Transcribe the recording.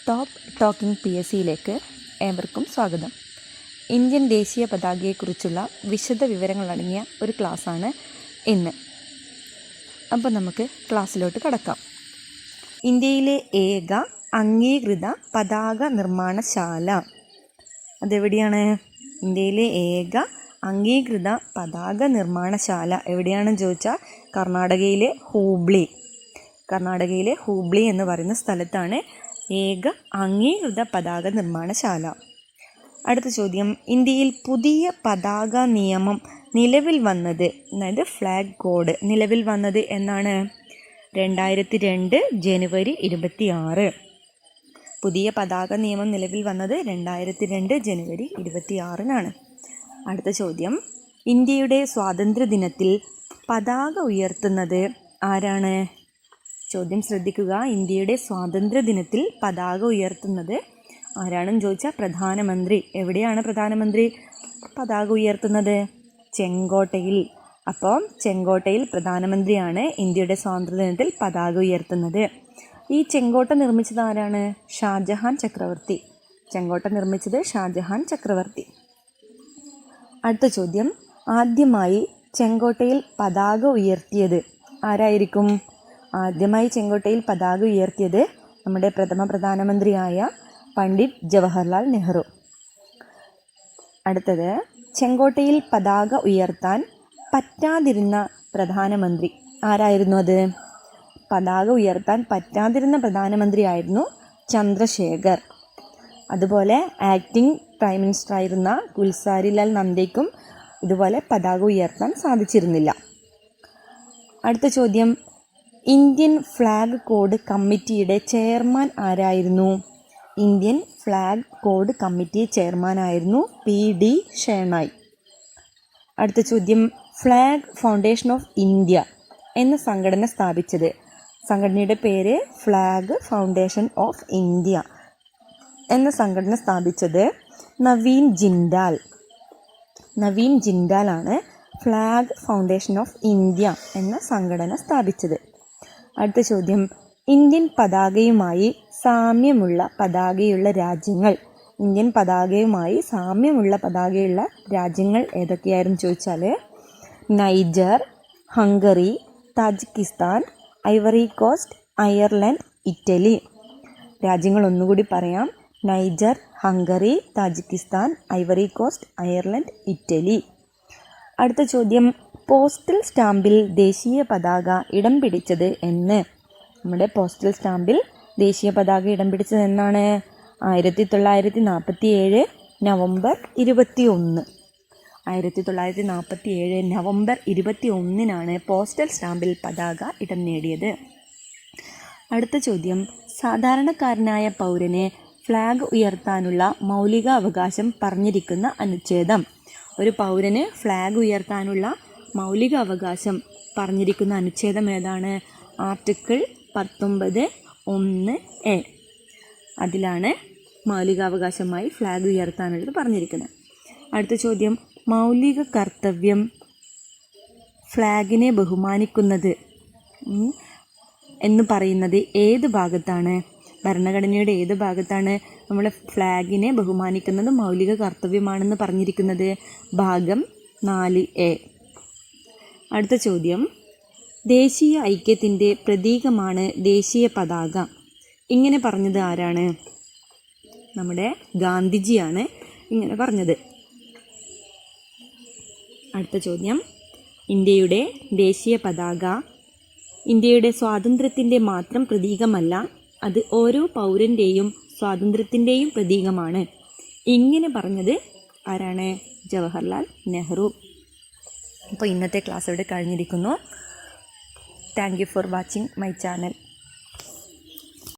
Top talking PSCയിലേക്ക് ഏവർക്കും സ്വാഗതം. Indian ദേശീയ പതാകയെക്കുറിച്ചുള്ള വിശദ വിവരങ്ങളടങ്ങിയ ഒരു ക്ലാസ്സാണ് ഇന്ന്. അപ്പോൾ നമുക്ക് ക്ലാസ്സിലോട്ട് കടക്കാം. ഇന്ത്യയിലെ ഏക അംഗീകൃത പതാക നിർമ്മാണശാല അതെവിടെയാണ്? ഇന്ത്യയിലെ ഏക അംഗീകൃത പതാക നിർമ്മാണശാല എവിടെയാണെന്ന് ചോദിച്ചാൽ കർണാടകയിലെ ഹൂബ്ലി എന്ന് പറയുന്ന സ്ഥലത്താണ് ഏക അംഗീകൃത പതാക നിർമ്മാണശാല. അടുത്ത ചോദ്യം, ഇന്ത്യയിൽ പുതിയ പതാക നിയമം നിലവിൽ വന്നത്, അതായത് ഫ്ലാഗ് കോഡ് നിലവിൽ വന്നത് എന്നാണ്? 2002 ജനുവരി 26. പുതിയ പതാക നിയമം നിലവിൽ വന്നത് 2002 ജനുവരി 26-നാണ്. അടുത്ത ചോദ്യം, ഇന്ത്യയുടെ സ്വാതന്ത്ര്യ ദിനത്തിൽ പതാക ഉയർത്തുന്നത് ആരാണ്? ചോദ്യം ശ്രദ്ധിക്കുക. ഇന്ത്യയുടെ സ്വാതന്ത്ര്യ ദിനത്തിൽ പതാക ഉയർത്തുന്നത് ആരാണെന്ന് ചോദിച്ചാൽ പ്രധാനമന്ത്രി. എവിടെയാണ് പ്രധാനമന്ത്രി പതാക ഉയർത്തുന്നത്? ചെങ്കോട്ടയിൽ. അപ്പോൾ ചെങ്കോട്ടയിൽ പ്രധാനമന്ത്രിയാണ് ഇന്ത്യയുടെ സ്വാതന്ത്ര്യ ദിനത്തിൽ പതാക ഉയർത്തുന്നത്. ഈ ചെങ്കോട്ട നിർമ്മിച്ചത് ആരാണ്? ഷാജഹാൻ ചക്രവർത്തി. ചെങ്കോട്ട നിർമ്മിച്ചത് ഷാജഹാൻ ചക്രവർത്തി. അടുത്ത ചോദ്യം, ആദ്യമായി ചെങ്കോട്ടയിൽ പതാക ഉയർത്തിയത് ആരായിരിക്കും? ആദ്യമായി ചെങ്കോട്ടയിൽ പതാക ഉയർത്തിയത് നമ്മുടെ പ്രഥമ പ്രധാനമന്ത്രിയായ പണ്ഡിറ്റ് ജവഹർലാൽ നെഹ്റു. അടുത്തത്, ചെങ്കോട്ടയിൽ പതാക ഉയർത്താൻ പറ്റാതിരുന്ന പ്രധാനമന്ത്രി ആരായിരുന്നു? അത് പതാക ഉയർത്താൻ പറ്റാതിരുന്ന പ്രധാനമന്ത്രിയായിരുന്നു ചന്ദ്രശേഖർ. അതുപോലെ ആക്ടിംഗ് പ്രൈം മിനിസ്റ്റർ ആയിരുന്ന ഗുൽസാരിലാൽ നന്ദയ്ക്കും ഇതുപോലെ പതാക ഉയർത്താൻ സാധിച്ചിരുന്നില്ല. അടുത്ത ചോദ്യം, ഇന്ത്യൻ ഫ്ലാഗ് കോഡ് കമ്മിറ്റിയുടെ ചെയർമാൻ ആരായിരുന്നു? ഇന്ത്യൻ ഫ്ലാഗ് കോഡ് കമ്മിറ്റി ചെയർമാനായിരുന്നു PD ഷേണായ്. അടുത്ത ചോദ്യം, ഫ്ലാഗ് ഫൗണ്ടേഷൻ ഓഫ് ഇന്ത്യ എന്ന സംഘടന സ്ഥാപിച്ചത്, സംഘടനയുടെ പേര് ഫ്ലാഗ് ഫൗണ്ടേഷൻ ഓഫ് ഇന്ത്യ എന്ന സംഘടന സ്ഥാപിച്ചത് നവീൻ ജിൻഡാലാണ് ഫ്ലാഗ് ഫൗണ്ടേഷൻ ഓഫ് ഇന്ത്യ എന്ന സംഘടന സ്ഥാപിച്ചത്. അടുത്ത ചോദ്യം, ഇന്ത്യൻ പതാകയുമായി സാമ്യമുള്ള പതാകയുള്ള രാജ്യങ്ങൾ, ഇന്ത്യൻ പതാകയുമായി സാമ്യമുള്ള പതാകയുള്ള രാജ്യങ്ങൾ ഏതൊക്കെയായിരുന്നു ചോദിച്ചാൽ Niger, Hungary, Tajikistan, Ivory Coast, Ireland, Italy. രാജ്യങ്ങൾ ഒന്നുകൂടി പറയാം: Niger, Hungary, Tajikistan, Ivory Coast, Ireland, Italy. അടുത്ത ചോദ്യം, പോസ്റ്റൽ സ്റ്റാമ്പിൽ ദേശീയ പതാക ഇടം പിടിച്ചത് എന്ന്? നമ്മുടെ പോസ്റ്റൽ സ്റ്റാമ്പിൽ ദേശീയ പതാക ഇടം പിടിച്ചത് എന്നാണ്? 1947 നവംബർ 21. 1947 നവംബർ 21-നാണ് പോസ്റ്റൽ സ്റ്റാമ്പിൽ പതാക ഇടം നേടിയത്. അടുത്ത ചോദ്യം, സാധാരണക്കാരനായ പൗരന് ഫ്ലാഗ് ഉയർത്താനുള്ള മൗലിക അവകാശം പറഞ്ഞിരിക്കുന്ന അനുച്ഛേദം. ഒരു പൗരന് ഫ്ലാഗ് ഉയർത്താനുള്ള മൗലിക അവകാശം പറഞ്ഞിരിക്കുന്ന അനുച്ഛേദം ഏതാണ്? Article 19(1)(a). അതിലാണ് മൗലികാവകാശമായി ഫ്ലാഗ് ഉയർത്താനുള്ളത് പറഞ്ഞിരിക്കുന്നത്. അടുത്ത ചോദ്യം, മൗലിക കർത്തവ്യം ഫ്ലാഗിനെ ബഹുമാനിക്കുന്നത് എന്ന് പറയുന്നത് ഏത് ഭാഗത്താണ്? ഭരണഘടനയുടെ ഏത് ഭാഗത്താണ് നമ്മൾ ഫ്ലാഗിനെ ബഹുമാനിക്കുന്നത് മൗലിക കർത്തവ്യമാണെന്ന് പറഞ്ഞിരിക്കുന്നത്? ഭാഗം 4A. അടുത്ത ചോദ്യം, ദേശീയ ഐക്യത്തിൻ്റെ പ്രതീകമാണ് ദേശീയ പതാക. ഇങ്ങനെ പറഞ്ഞത് ആരാണ്? നമ്മുടെ ഗാന്ധിജിയാണ് ഇങ്ങനെ പറഞ്ഞത്. അടുത്ത ചോദ്യം, ഇന്ത്യയുടെ ദേശീയ പതാക ഇന്ത്യയുടെ സ്വാതന്ത്ര്യത്തിൻ്റെ മാത്രം പ്രതീകമല്ല, അത് ഓരോ പൗരൻ്റെയും സ്വാതന്ത്ര്യത്തിൻ്റെയും പ്രതീകമാണ്. ഇങ്ങനെ പറഞ്ഞത് ആരാണ്? ജവഹർലാൽ നെഹ്റു. അപ്പോൾ ഇന്നത്തെ ക്ലാസ് ഇവിടെ കഴിഞ്ഞിരിക്കുന്നു. Thank you for watching my channel.